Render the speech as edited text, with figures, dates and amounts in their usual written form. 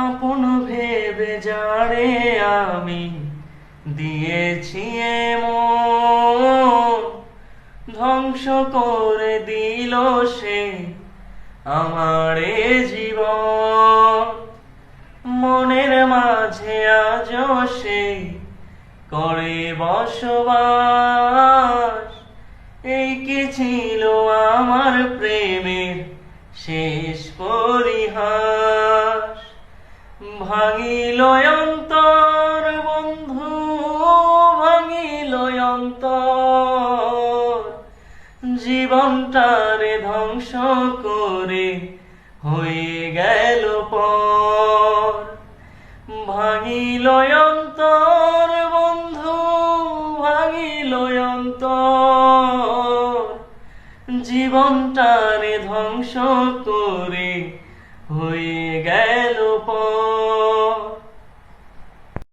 আপন ভেবে যারে আমি দিয়েছি মন, ধ্বংস করে দিল সে আমার এ জীবন। মনের মাঝে আজও সে করে বসবাস, এই কি ছিল আমার প্রেমের শেষ পরিহাস। ভাঙিল অন্তর বন্ধু, ভাঙিল অন্তর, জীবনটারে ধ্বংস করে হয়ে গেল পর। ভাঙিল অন্তর বন্ধু, ভাঙিল অন্তর, জীবনটারে ধ্বংস করে হয়ে গেল